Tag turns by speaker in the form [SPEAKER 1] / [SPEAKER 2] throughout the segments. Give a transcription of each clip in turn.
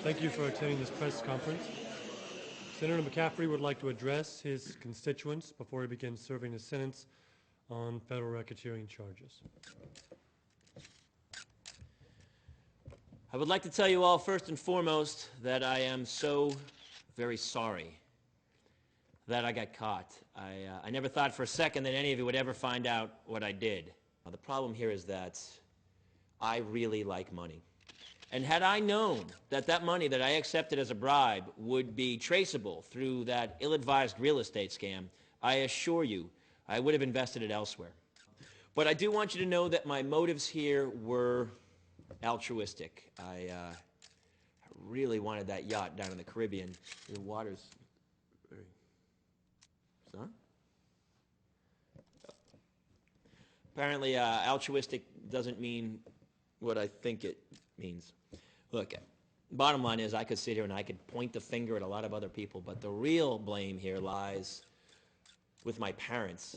[SPEAKER 1] Thank you for attending this press conference. Senator McCaffrey would like to address his constituents before he begins serving his sentence on federal racketeering charges.
[SPEAKER 2] I would like to tell you all first and foremost that I am so very sorry that I got caught. I never thought for a second that any of you would ever find out what I did. The problem here is that I really like money. And had I known that that money that I accepted as a bribe would be traceable through that ill-advised real estate scam, I assure you I would have invested it elsewhere. But I do want you to know that my motives here were altruistic. I really wanted that yacht down in the Caribbean. The water's very... Son? Apparently, altruistic doesn't mean what I think it means. Look, bottom line is I could sit here and I could point the finger at a lot of other people, but the real blame here lies with my parents.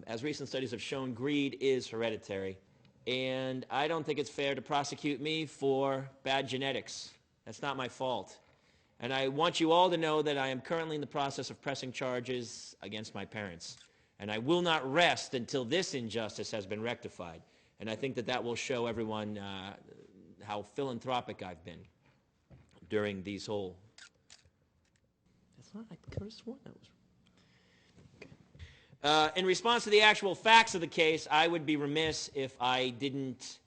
[SPEAKER 2] As recent studies have shown, greed is hereditary, and I don't think it's fair to prosecute me for bad genetics. That's not my fault. And I want you all to know that I am currently in the process of pressing charges against my parents, and I will not rest until this injustice has been rectified. And I think that that will show everyone how philanthropic I've been during these whole... That's not... I could have sworn that was... Okay. In response to the actual facts of the case, I would be remiss if I didn't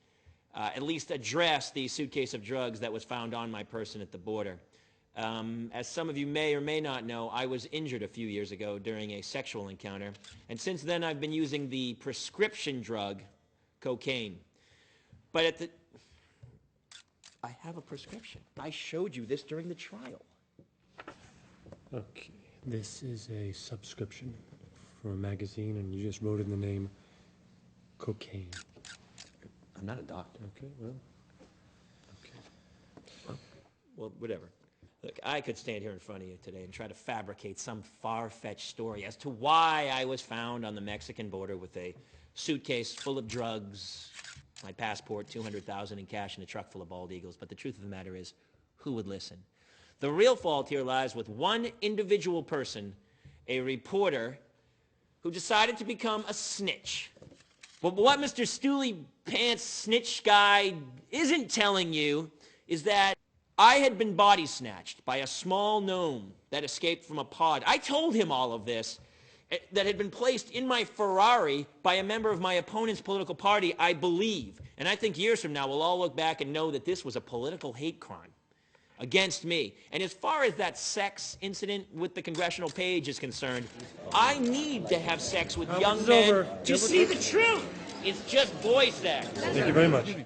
[SPEAKER 2] at least address the suitcase of drugs that was found on my person at the border. As some of you may or may not know, I was injured a few years ago during a sexual encounter, and since then I've been using the prescription drug cocaine. But at the... I have a prescription. I showed you this during the trial.
[SPEAKER 1] Okay, this is a subscription for a magazine, and you just wrote in the name cocaine.
[SPEAKER 2] I'm not a doctor.
[SPEAKER 1] Okay, well,
[SPEAKER 2] Well, whatever. Look, I could stand here in front of you today and try to fabricate some far-fetched story as to why I was found on the Mexican border with a suitcase full of drugs, my passport, $200,000 in cash, and a truck full of bald eagles. But the truth of the matter is, who would listen? The real fault here lies with one individual person, a reporter, who decided to become a snitch. But what Mr. Stoolie Pants Snitch Guy isn't telling you is that I had been body snatched by a small gnome that escaped from a pod. I told him all of this, that had been placed in my Ferrari by a member of my opponent's political party, I believe. And I think years from now we'll all look back and know that this was a political hate crime against me. And as far as that sex incident with the congressional page is concerned, I need to have sex with young men to see the truth. It's just boy sex.
[SPEAKER 1] thank you very much.